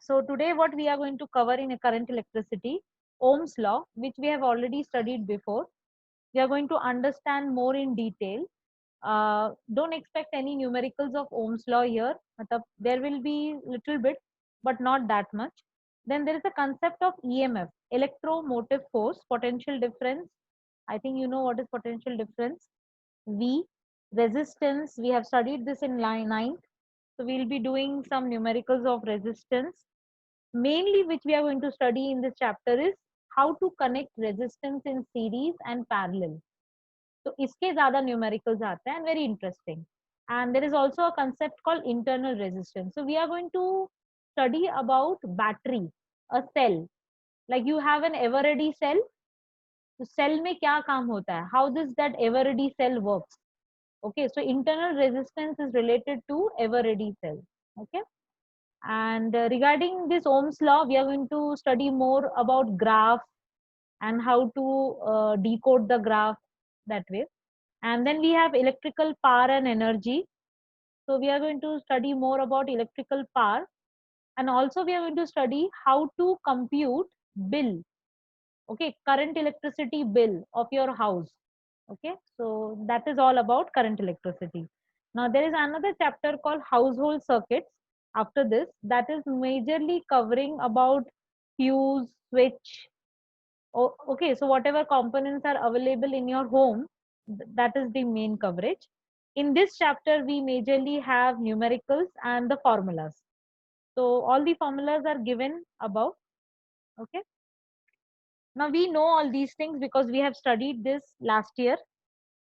So today what we are going to cover in a current electricity, Ohm's law, which we have already studied before. We are going to understand more in detail. Don't expect any numericals of Ohm's law here. There will be little bit, but not that much. Then there is a concept of EMF, electromotive force, potential difference. I think you know what is potential difference. V, resistance. We have studied this in line 9. So we'll be doing some numericals of resistance. Mainly which we are going to study in this chapter is how to connect resistance in series and parallel. So इसके ज़्यादा numericals आते हैं and very interesting. And there is also a concept called internal resistance. So we are going to study about battery, a cell. Like you have an ever ready cell. तो cell में क्या काम होता है? How does that ever ready cell works? Okay, so internal resistance is related to ever ready cell. Okay. And regarding this Ohm's law, we are going to study more about graph and how to decode the graph that way. And then we have electrical power and energy. So we are going to study more about electrical power. And also we are going to study how to compute bill. Okay, current electricity bill of your house. Okay, so that is all about current electricity. Now there is another chapter called household circuits after this, that is majorly covering about fuse, switch. Okay, so whatever components are available in your home, that is the main coverage. In this chapter we majorly have numericals and the formulas. So all the formulas are given above. Okay, now we know all these things because we have studied this last year.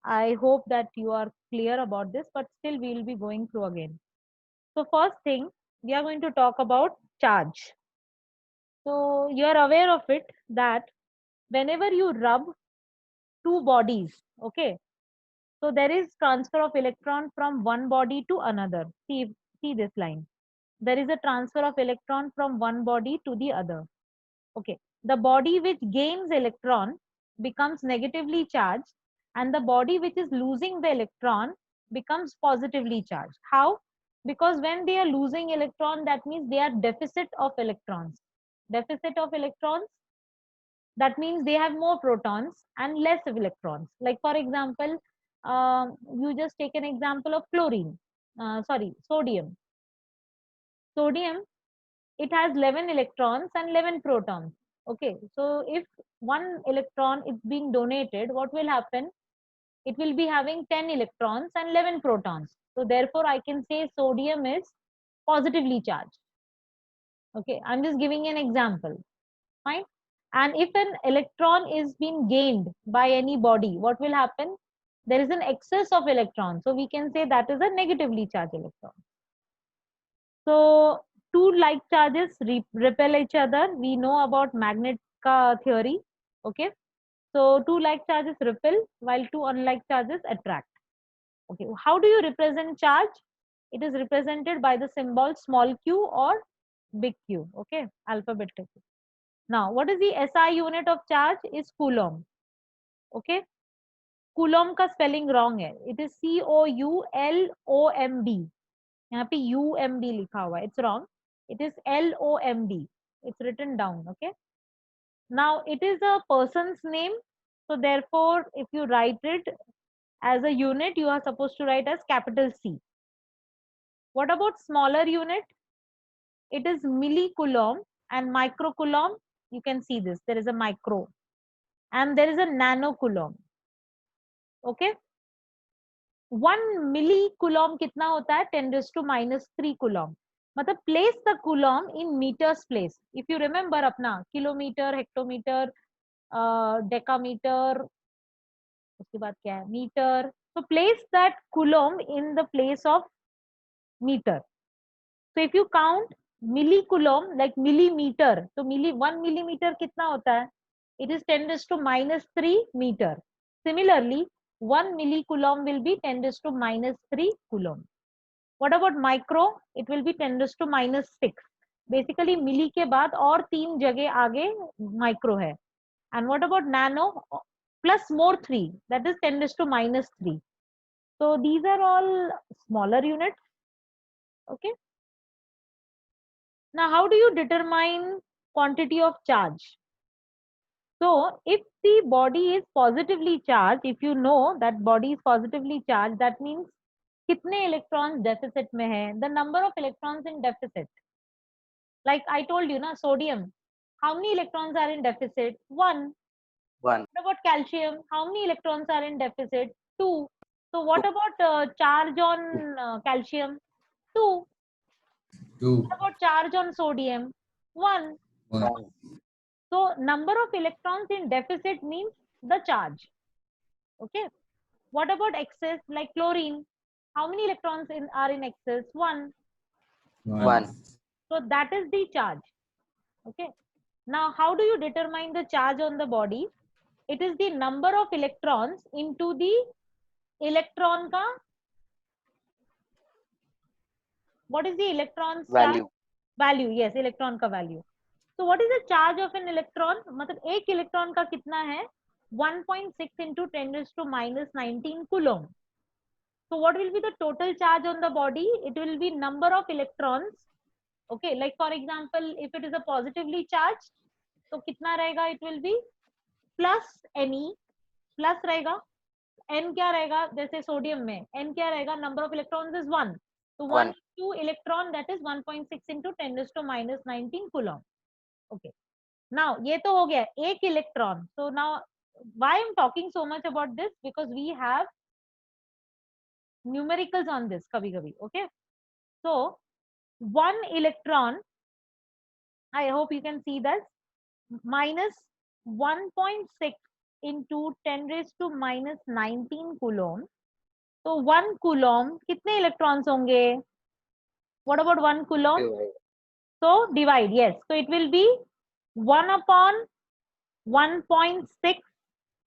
I hope that you are clear about this, but still we will be going through again. So first thing, we are going to talk about charge. So you are aware of it that whenever you rub two bodies, okay, so there is transfer of electron from one body to another. See this line. There is a transfer of electron from one body to the other. Okay, the body which gains electron becomes negatively charged, and the body which is losing the electron becomes positively charged. How? Because when they are losing electron, that means they are deficit of electrons. Deficit of electrons, that means they have more protons and less of electrons. Like for example, you just take an example of sodium. Sodium, it has 11 electrons and 11 protons. Okay, so if one electron is being donated, what will happen? It will be having 10 electrons and 11 protons. So therefore I can say sodium is positively charged. Okay, I'm just giving an example. Fine. And if an electron is being gained by any body, what will happen? There is an excess of electrons, so we can say that is a negatively charged electron. So two like charges repel each other. We know about magnet ka theory. Okay, so two like charges repel while two unlike charges attract. Okay, how do you represent charge? It is represented by the symbol small q or big Q. Okay, alphabetically. Now, what is the SI unit of charge? Is coulomb. Okay, coulomb का spelling wrong है. It is COULOMB. यहाँ पे UMB लिखा हुआ है. It's wrong. It is LOMB. It's written down. Okay. Now it is a person's name. So therefore, if you write it as a unit, you are supposed to write as capital C. What about smaller unit? It is millicoulomb and microcoulomb. You can see this. There is a micro and there is a nanocoulomb. Okay. 1 millicoulomb कितना होता है? 10⁻³ coulomb. मतलब place the coulomb in meters place. If you remember अपना kilometre, hectometre, decametre, उसके बाद क्या है? Metre. So place that coulomb in the place of meter. So if you count millicoulomb like millimeter, तो 1 millimeter कितना होता है? It is 10⁻³ meter. Similarly, 1 millicoulomb will be 10⁻³ coulomb. What about micro? It will be 10⁻⁶. Basically, milli के बाद और 3 जगह आगे micro है. And what about nano? Plus more 3, that is 10⁻�3. So these are all smaller units. Okay. Now, how do you determine quantity of charge? So, if the body is positively charged, if you know that body is positively charged, that means कितने electrons deficit में है, the number of electrons in deficit. Like I told you, na, sodium, how many electrons are in deficit? 1. One. What about calcium? How many electrons are in deficit? 2. So what about charge on calcium? 2. 2. What about charge on sodium? 1. 1. So number of electrons in deficit means the charge. Okay. What about excess, like chlorine? How many electrons are in excess? 1. 1. So that is the charge. Okay. Now, how do you determine the charge on the body? It is the number of electrons into the electron ka. What is the electron's Value. Value, yes, electron ka value. So what is the charge of an electron? मतलब एक electron का कितना है? 1.6 into 10 raised to minus 19 coulomb. So what will be the total charge on the body? It will be number of electrons. Okay, like for example, if it is a positively charged, तो कितना रहेगा? It will be plus Ne, plus रहेगा. N क्या रहेगा? जैसे sodium में N क्या रहेगा? Number of electrons is 1. So 1 1. into electron, that is 1.6 into 10 raised to minus 19 coulomb. Okay. Now ये तो हो गया एक electron. So now why I'm talking so much about this? Because we have numericals on this kabhi kabhi. Okay. So 1 electron, I hope you can see that, minus 1.6 into 10 raised to minus 19 coulomb. So 1 coulomb कितने electrons होंगे? What about 1 coulomb? So divide, yes. So it will be 1 upon 1.6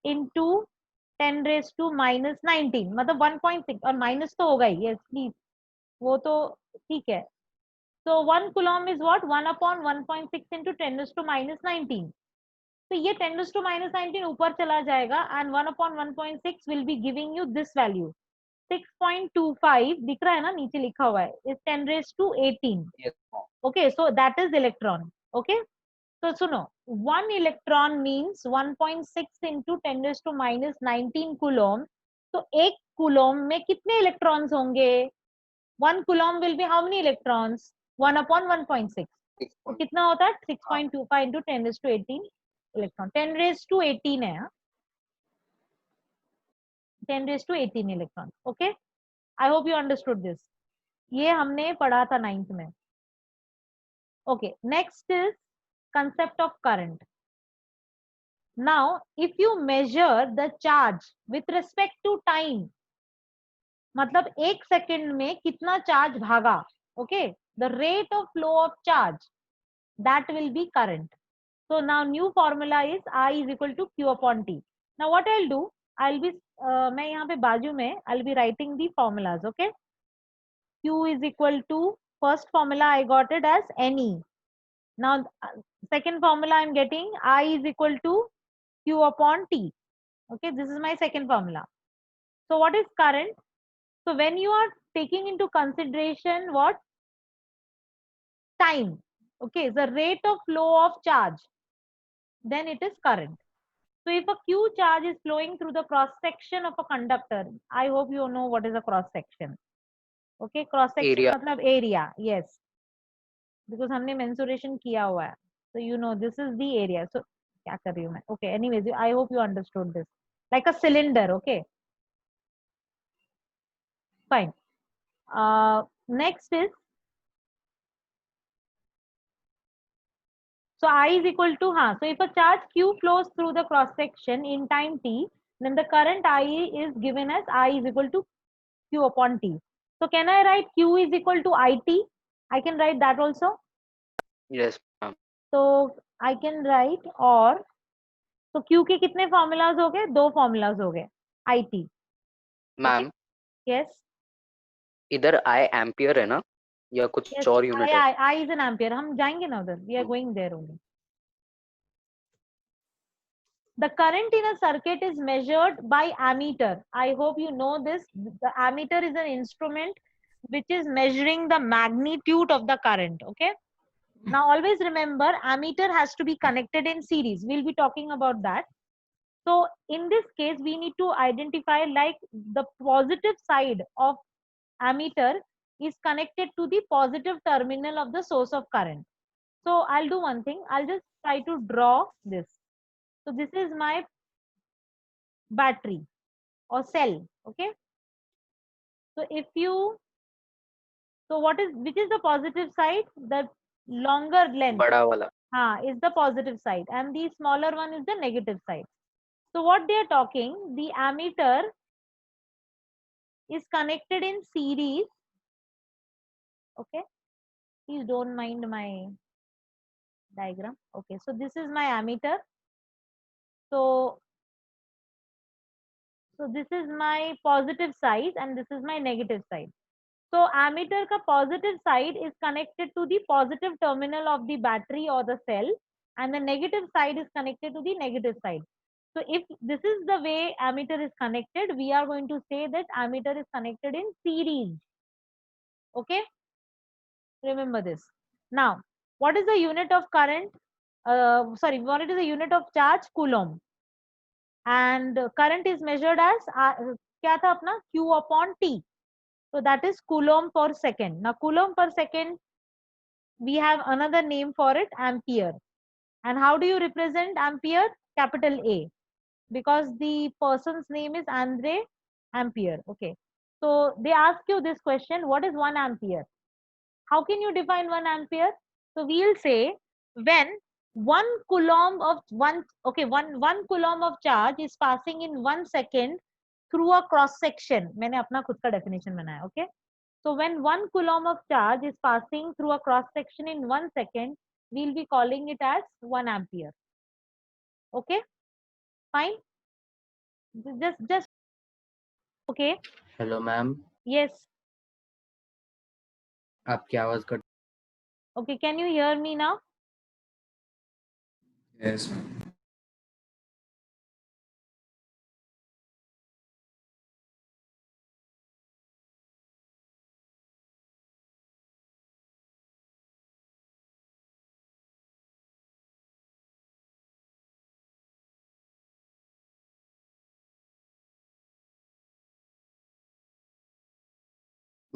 into 10 raised to minus 19. मतलब 1.6 और minus तो होगा ही. Yes, please. वो तो ठीक है. So 1 coulomb is what? 1 upon 1.6 into 10 raised to minus 19. तो ये 10 raised to minus 19 ऊपर चला जाएगा and 1 upon 1.6 will be giving you this value. 6.25 दिख रहा है ना, नीचे लिखा हुआ है, is 10 raised to 18. Yes. Okay, so that is electron. Okay, so सुनो, 1 electron means 1.6 into 10 raised to minus 19 coulomb. तो एक coulomb में कितने electrons होंगे? 1 coulomb will be how many electrons? 1 upon 1.6. तो कितना होता है? 6.25 into 10 raised to 18 electron. 10 raised to 18 है, 10 raised to 18 electron. Okay, I hope you understood this. ये हमने पढ़ा था 9th में. Okay, next is concept of current. Now, if you measure the charge with respect to time, मतलब एक second में कितना चार्ज भागा, okay, the rate of flow of charge, that will be current. So now new formula is I is equal to Q upon T. Now what I'll do, I'll be मैं यहाँ पे बाजू में I'll be writing the formulas. Okay, Q is equal to, first formula I got it as Ne. Now second formula I'm getting I is equal to Q upon T. Okay, this is my second formula. So what is current? So when you are taking into consideration what? Time. Okay, the rate of flow of charge, then it is current. So if a Q charge is flowing through the cross section of a conductor, I hope you know what is a cross section. Okay, cross section Area. मतलब area. Yes, because हमने mensuration किया हुआ है. So you know this is the area. So क्या कर रही हूँ मैं? Okay, anyways, I hope you understood this. Like a cylinder. Okay, fine. Next is, so I is equal to, so if a charge Q flows through the cross section in time t, then the current I is given as I is equal to Q upon T. So can I write Q is equal to IT? I can write that also. Yes, ma'am. So I can write, or तो Q के कितने formulas हो गए? 2 formulas हो गए. IT. Ma'am, Yes. इधर I ampere है ना या कुछ Yes. और यूनिट है? I is an ampere. हम जाएंगे ना उधर. We are going there only. The current in a circuit is measured by ammeter. I hope you know this. The ammeter is an instrument which is measuring the magnitude of the current. Okay. Now always remember, ammeter has to be connected in series. We'll be talking about that. So in this case, we need to identify like the positive side of ammeter is connected to the positive terminal of the source of current. So I'll do one thing. I'll just try to draw this. So this is my battery or cell. Okay. So if you, so which is the positive side? The longer length बड़ा वाला. is the positive side, and the smaller one is the negative side. So what they are talking, the ammeter is connected in series. Okay, please don't mind my diagram. Okay, so this is my ammeter. So this is my positive side and this is my negative side. So ammeter ka positive side is connected to the positive terminal of the battery or the cell, and the negative side is connected to the negative side. So if this is the way ammeter is connected, we are going to say that ammeter is connected in series. Okay, remember this. Now, what is the unit of current? What is the unit of charge? Coulomb. And current is measured as क्या था अपना Q upon T. So that is coulomb per second. Now coulomb per second, we have another name for it, ampere. And how do you represent ampere? Capital A, because the person's name is Andre Ampere. Okay. So they ask you this question, what is 1 ampere? How can you define 1 ampere? So we'll say when 1 coulomb of one coulomb of charge is passing in 1 second through a cross section. मैंने अपना खुद का definition बनाया. Okay. So when 1 coulomb of charge is passing through a cross section in 1 second, we'll be calling it as 1 ampere. Okay, fine. Just okay. Hello ma'am, Yes. आपकी आवाज cut. Okay, can you hear me now? Yes, ma'am.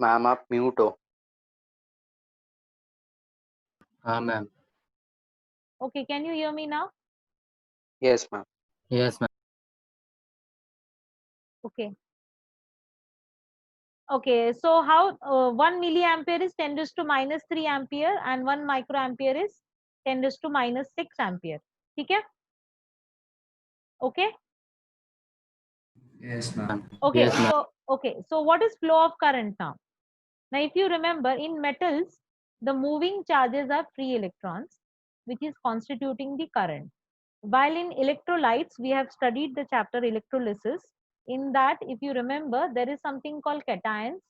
Ma'am आप mute हो. हाँ ma'am. Okay, can you hear me now? Yes ma'am. Yes ma'am. Okay. Okay, so how 1 milliampere is 10 raised to minus 3 ampere and 1 microampere is 10 raised to minus 6 ampere. ठीक है? Okay. Yes, ma'am. Okay. Yes, ma'am. So what is flow of current now? Now, if you remember, in metals, the moving charges are free electrons, which is constituting the current. While in electrolytes, we have studied the chapter electrolysis. In that, if you remember, there is something called cations.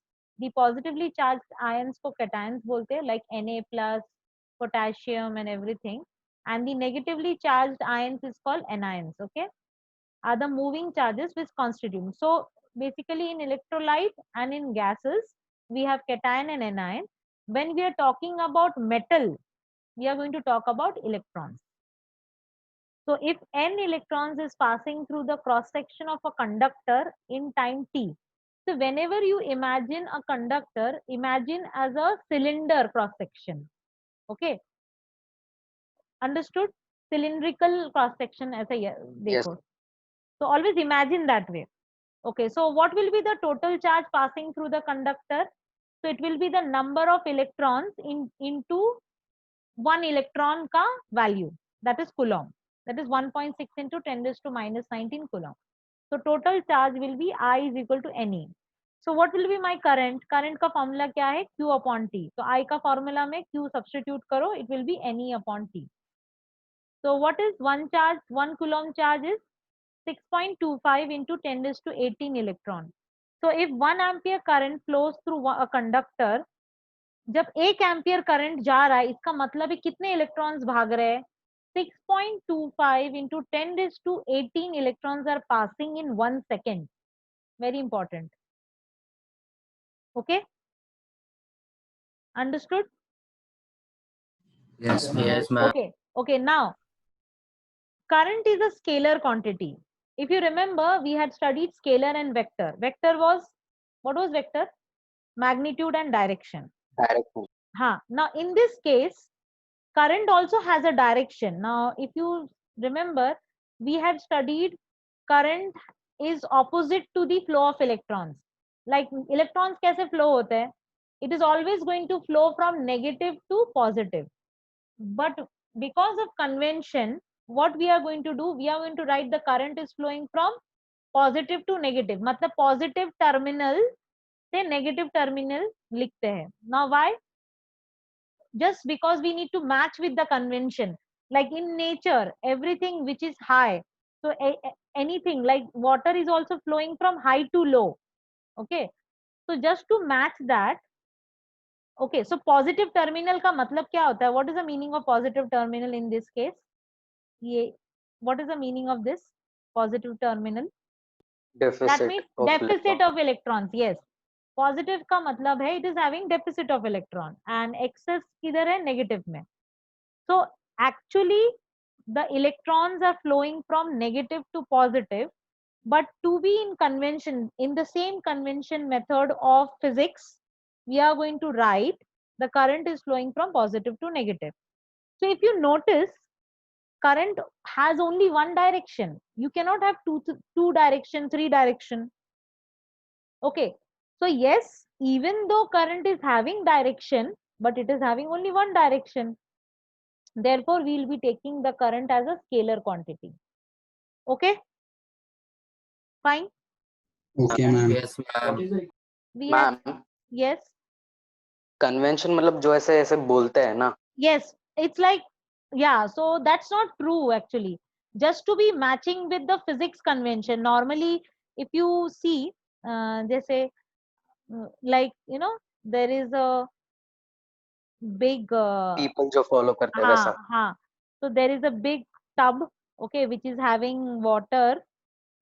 The positively charged ions को cations बोलते हैं, like Na plus, potassium and everything. And the negatively charged ions is called anions. Okay, are the moving charges which constitute. So basically, in electrolyte and in gases, we have cation and anion. When we are talking about metal, we are going to talk about electrons. So if n electrons is passing through the cross section of a conductor in time t, so whenever you imagine a conductor, imagine as a cylinder cross section. Okay, understood? Cylindrical cross section as a Yes. So always imagine that way. Okay, so what will be the total charge passing through the conductor? So it will be the number of electrons into one electron ka value, that is coulomb. That is 1.6 into 10 raised to minus 19 coulomb. So total charge will be I is equal to Ne. So what will be my current? Current का formula क्या है? Q upon T. So I का formula में Q substitute करो, it will be Ne upon T. So what is one charge? 1 coulomb charge is 6.25 into 10 raised to 18 electron. So if 1 ampere current flows through a conductor, जब 1 ampere current जा रहा है, इसका मतलब है कितने इलेक्ट्रॉन्स भाग रहे हैं? 6.25 into 10 raised to 18 electrons are passing in 1 second. Very important. Okay, understood? Yes, ma'am. Okay, now current is a scalar quantity. If you remember, we had studied scalar and vector. Vector was, what was vector? Magnitude and direction. Direction. Now in this case, current also has a direction. Now if you remember, we had studied current is opposite to the flow of electrons. Like electrons kaise flow hote hai? It is always going to flow from negative to positive. But because of convention, what we are going to do, we are going to write the current is flowing from positive to negative. मतलब positive terminal से negative terminal लिखते हैं. Now why? Just because we need to match with the convention. Like in nature, everything which is high, so anything like water is also flowing from high to low. Okay, so just to match that, okay, so positive terminal का मतलब क्या होता है? What is the meaning of positive terminal in this case? ये, what is the meaning of this positive terminal? That Deficit means of deficit electron. of electrons. Yes, positive का मतलब है it is having deficit of electron and excess किधर है? Negative में. So actually the electrons are flowing from negative to positive, but to be in convention, in the same convention method of physics, we are going to write the current is flowing from positive to negative. So if you notice, current has only one direction. You cannot have two direction, three direction. Okay, so yes, even though current is having direction, but it is having only one direction. Therefore, we will be taking the current as a scalar quantity. Okay, fine. Okay, ma'am. Yes, ma'am. We have, ma'am yes, convention मतलब जो ऐसे ऐसे बोलते हैं ना. yes. It's like, yeah. So that's not true actually. Just to be matching with the physics convention. Normally, if you see, they say, like there is a big People जो follow करते हैं वैसा. so there is a big tub, okay, which is having water.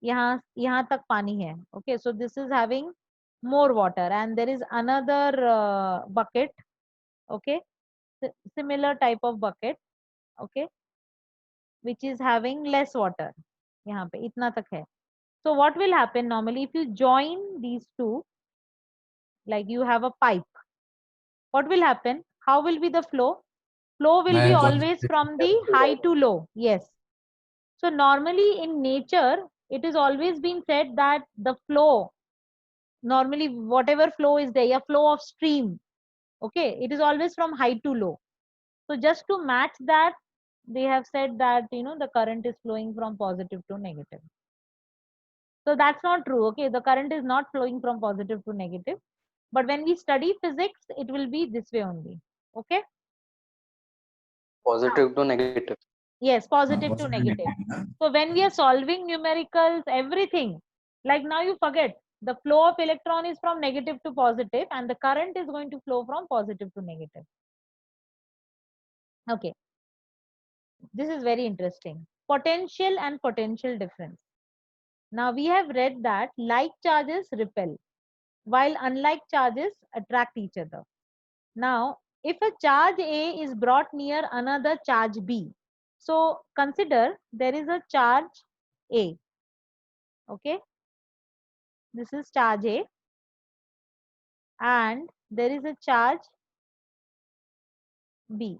यहाँ तक पानी है. Okay, so this is having more water and there is another bucket, okay, similar type of bucket, okay, which is having less water. यहाँ पे इतना तक है. So what will happen normally if you join these two, like you have a pipe, what will happen? How will be the flow? Flow will be always from the high to low. Yes. So normally in nature, it is always been said that the flow, normally whatever flow is there, a flow of stream, okay, it is always from high to low. So just to match that, they have said that the current is flowing from positive to negative. So that's not true. Okay, the current is not flowing from positive to negative, but when we study physics, it will be this way only. Okay. Positive to negative. Yes, positive to negative. So when we are solving numericals, everything, like now you forget, the flow of electron is from negative to positive and the current is going to flow from positive to negative. Okay, this is very interesting. Potential and potential difference. Now we have read that like charges repel while unlike charges attract each other. Now if a charge A is brought near another charge B, so consider there is a charge A, okay, this is charge A and there is a charge B.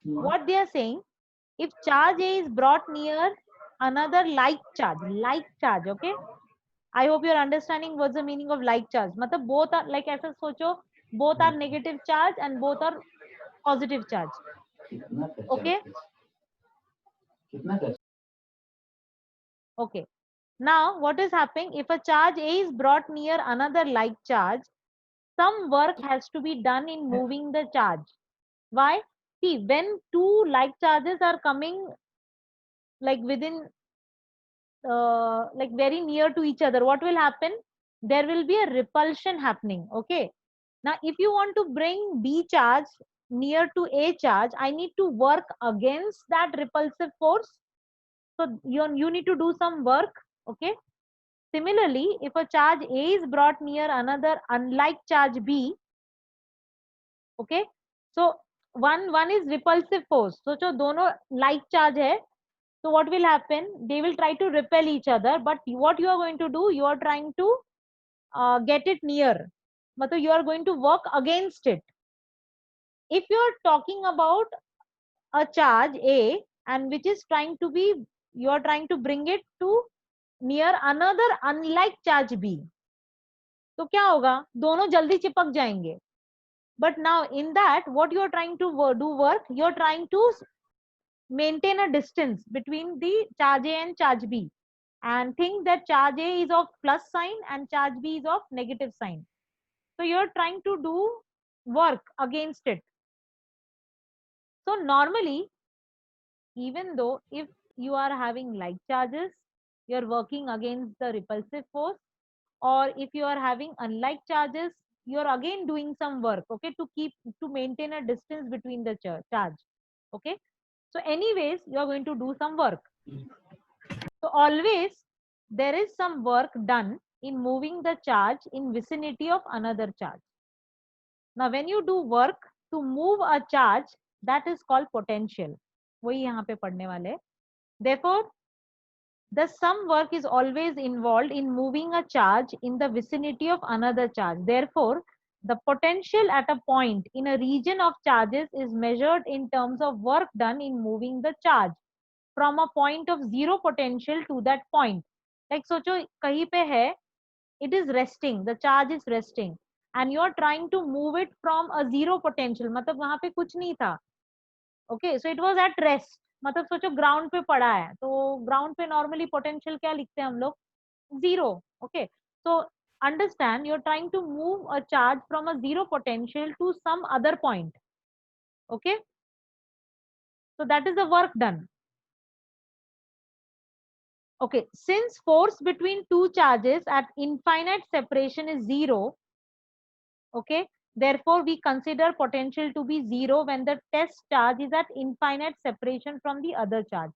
What they are saying, if charge A is brought near another like charge, okay, I hope you're understanding what's the meaning of like charge. मतलब both are like ऐसा सोचो, both are negative charge and both are positive charge. Okay. Okay. Now what is happening? If a charge A is brought near another like charge, some work has to be done in moving the charge. Why? See, when two like charges are coming like within like very near to each other, what will happen? There will be a repulsion happening. Okay, now if you want to bring B charge near to A charge, I need to work against that repulsive force. So you need to do some work. Okay, Similarly, if a charge A is brought near another unlike charge B, okay, so one is repulsive force. So जो दोनों like charge है, so what will happen? They will try to repel each other, but what you are going to do? You are trying to get it near. मतलब you are going to work against it. If you are talking about a charge A and which is trying to be, you are trying to bring it to near another unlike charge B, तो क्या होगा? दोनों जल्दी चिपक जाएंगे. But now in that, what you are trying to do work, you are trying to maintain a distance between the charge A and charge B, and think that charge A is of plus sign and charge B is of negative sign. So you are trying to do work against it. So normally, even though if you are having like charges, you are working against the repulsive force, or if you are having unlike charges, you are again doing some work, okay, to maintain a distance between the charge, okay. So anyways, you are going to do some work. So always there is some work done in moving the charge in vicinity of another charge. Now when you do work to move a charge, that is called potential. वही यहाँ पे पढ़ने वाले. Therefore, the some work is always involved in moving a charge in the vicinity of another charge. Therefore, the potential at a point in a region of charges is measured in terms of work done in moving the charge from a point of zero potential to that point. Like सोचो कहीं पे है, it is resting, the charge is resting, and you are trying to move it from a zero potential, मतलब वहां पे कुछ नहीं था. Okay, so it was at rest. मतलब सोचो ग्राउंड पे पड़ा है, तो ग्राउंड पे नॉर्मली पोटेंशियल क्या लिखते हैं हम लोग? Zero. Okay, so understand, you're trying to move a charge from a zero potential to some other point. Okay, so that is the work done. Okay, since force between two charges at infinite separation is zero, okay, therefore we consider potential to be zero when the test charge is at infinite separation from the other charge.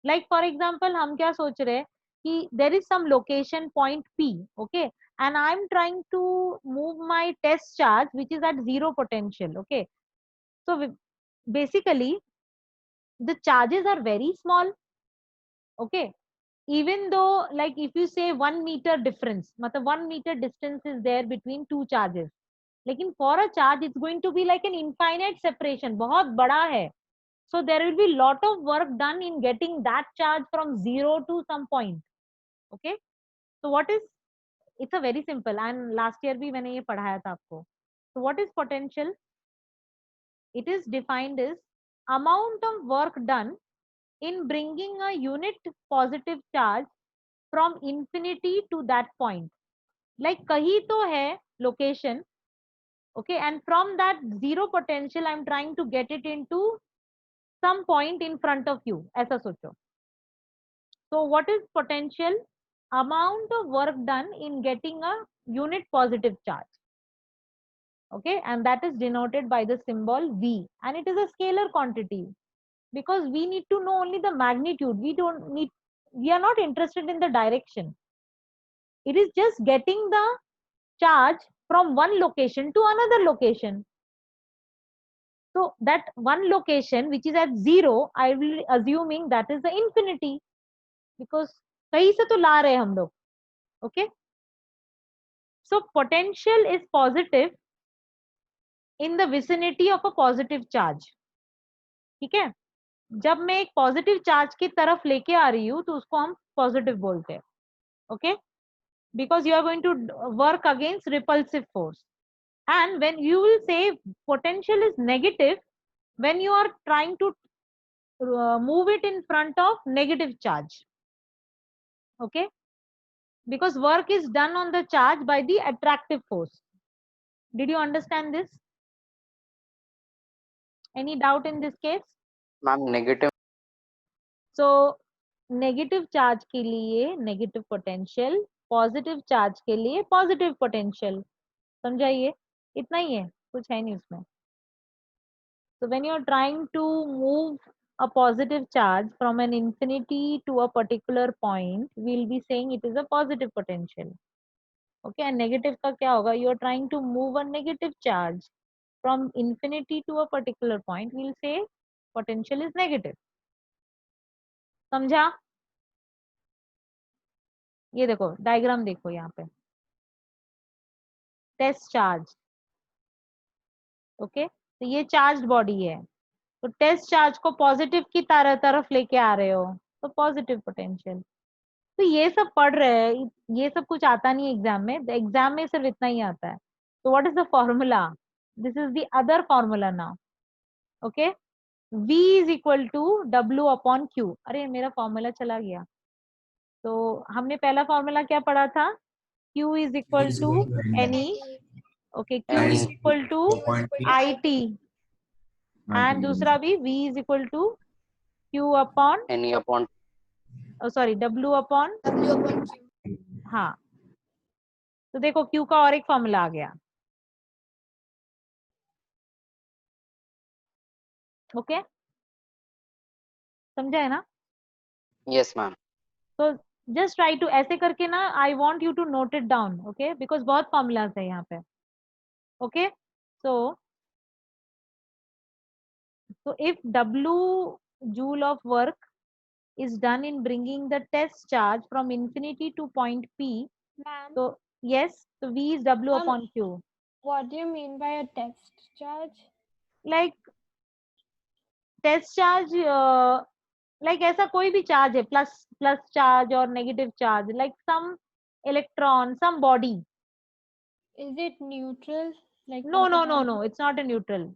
Like for example, हम क्या सोच रहे हैं कि there is some location point P, okay, and I'm trying to move my test charge which is at zero potential, okay. So basically the charges are very small, okay. Even though like if you say 1 meter difference, मतलब 1 meter distance is there between two charges, लेकिन for a charge it's going to be like an infinite separation, बहुत बड़ा है. So there will be lot of work done in getting that charge from zero to some point. Okay. So what is, it's a very simple, and last year भी मैंने ये पढ़ाया था आपको. So what is potential? It is defined as amount of work done in bringing a unit positive charge from infinity to that point. Like कहीं तो है location, okay, and from that zero potential I'm trying to get it into some point in front of you, ऐसा सोचो. So what is potential? Amount of work done in getting a unit positive charge. Okay, and that is denoted by the symbol V, and it is a scalar quantity because we need to know only the magnitude. We are not interested in the direction. It is just getting the charge from one location to another location. So that one location which is at zero, I will assuming that is the infinity, because कहीं से तो ला रहे हैं हम लोग. Okay, so potential is positive in the vicinity of a positive charge. ठीक है, जब मैं एक पॉजिटिव चार्ज की तरफ लेके आ रही हूँ तो उसको हम पॉजिटिव बोलते हैं. Okay, because you are going to work against repulsive force. And when you will say potential is negative when you are trying to move it in front of negative charge. Okay, because work is done on the charge by the attractive force. Did you understand this? Any doubt in this case? Ma'am, negative. So negative charge के लिए negative potential, positive charge के लिए positive potential. समझाइए, इतना ही है, कुछ है नहीं उसमें. So when you are trying to move a positive charge from an infinity to a particular point, we'll be saying it is a positive potential. Okay, and negative का क्या होगा? You are trying to move a negative charge from infinity to a particular point, we'll say potential is negative. समझा? ये देखो diagram देखो यहाँ पे, test charge. Okay, तो ये चार्ज बॉडी है, तो टेस्ट चार्ज को पॉजिटिव की तरफ लेके आ रहे हो तो पॉजिटिव पोटेंशियल. तो ये सब पढ़ रहे हैं, ये सब कुछ आता नहीं एग्जाम में. एग्जाम में सिर्फ इतना ही आता है. तो what is the formula? This is the other formula now. Okay, V is equal to W upon Q. अरे मेरा फॉर्मूला चला गया. तो हमने पहला फॉर्मूला क्या पढ़ा था? Q is equal to NE. Okay, Q is equal to IT. And दूसरा भी V is equal to Q upon NE upon sorry W upon. हाँ, तो देखो Q का और एक फॉर्मूला आ गया. ओके, समझा है ना? yes ma'am. तो जस्ट ट्राई टू ऐसे करके ना, I want you to note it down. Okay, because बहुत फॉर्मूलाज है यहाँ पे. Okay, so if W joule of work is done in bringing the test charge from infinity to point P, Ma'am, so yes, so V is W Ma'am. upon Q. what do you mean by a test charge? Like test charge, like ऐसा कोई भी charge है, plus charge और negative charge, like some electron, some body. Is it neutral? Like No, no, no, no, it's not a neutral.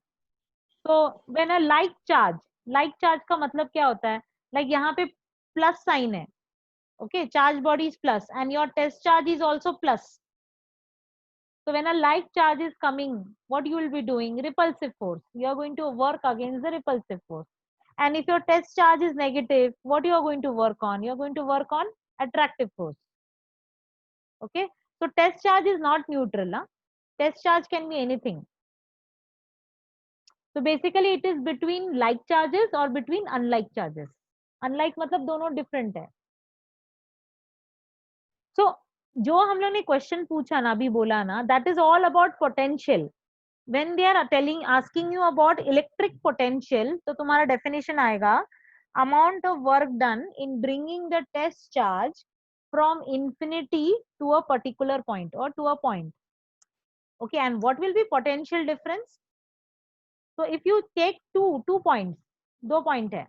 So when a like charge का मतलब क्या होता है? Like यहाँ पे प्लस साइन है. Okay, charge body is plus and your test charge is also plus. So when a like charge is coming, what you will be doing? Repulsive force. You are going to work against the repulsive force. And if your test charge is negative, what you are going to work on? You are going to work on attractive force. Okay, so test charge is not neutral. Huh? Test charge can be anything. So basically it is between like charges or between unlike charges. Unlike मतलब दोनों different है. So जो हम लोग ने question पूछा ना, अभी बोला ना, that is all about potential. When they are asking you about electric potential, तो तुम्हारा definition आएगा amount of work done in bringing the test charge from infinity to a particular point or to a point. Okay, and what will be potential difference? So if you take two points, दो point है,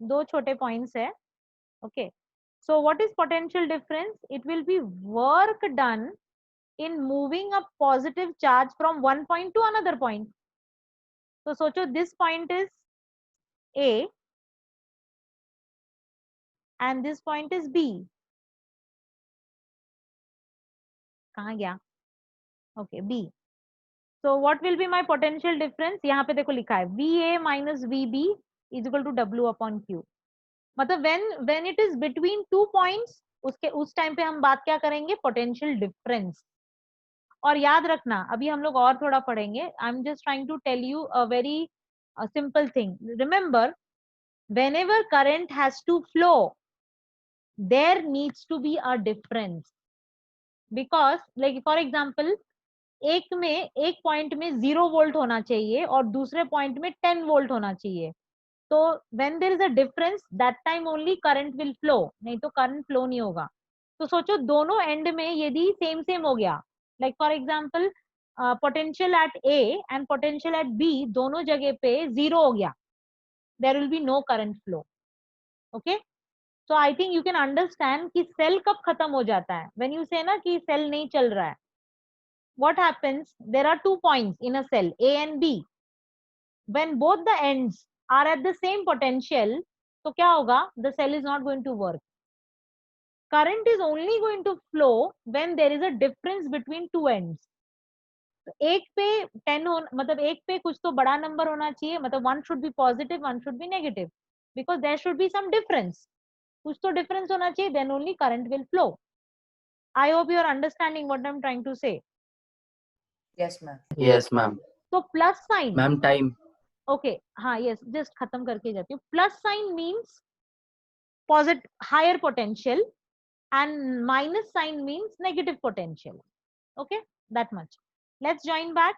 दो छोटे points है. Okay, so what is potential difference? It will be work done in moving a positive charge from one point to another point. So socho this point is A and this point is B. कहाँ गया? Okay, B. So what will be my potential difference? यहाँ पे देखो लिखा है VA minus VB is equal to W upon Q. मतलब when it is between 2 points, उसके उस टाइम पे हम बात क्या करेंगे? Potential difference. और याद रखना, अभी हम लोग और थोड़ा पढ़ेंगे. I am just trying to tell you a very simple thing. Remember, whenever current has to flow, there needs to be a difference. Because like for example, एक पॉइंट में 0 वोल्ट होना चाहिए और दूसरे पॉइंट में 10 वोल्ट होना चाहिए. तो when there is a difference, that time only current will flow, नहीं तो करंट फ्लो नहीं होगा. तो सोचो दोनों एंड में यदि सेम हो गया, like for example potential at A and potential at B दोनों जगह पे 0 हो गया, there will be no current flow. Okay, so I think you can understand कि सेल कब खत्म हो जाता है. व्हेन यू से ना कि सेल नहीं चल रहा है, what happens? There are 2 points in a cell, A and B. When both the ends are at the same potential, तो क्या होगा? The cell is not going to work. Current is only going to flow when there is a difference between two ends. तो एक पे 10 हो, मतलब एक पे कुछ तो बड़ा नंबर होना चाहिए, मतलब one should be positive, one should be negative, because there should be some difference. कुछ तो difference होना चाहिए, then only current will flow. I hope you are understanding what I'm trying to say. Yes, ma'am. Yes, ma'am. So plus sign. Ma'am, time. Okay हाँ yes just खत्म करके जाती हूँ. Plus sign means positive higher potential and minus sign means negative potential. Okay, that much. Let's join back.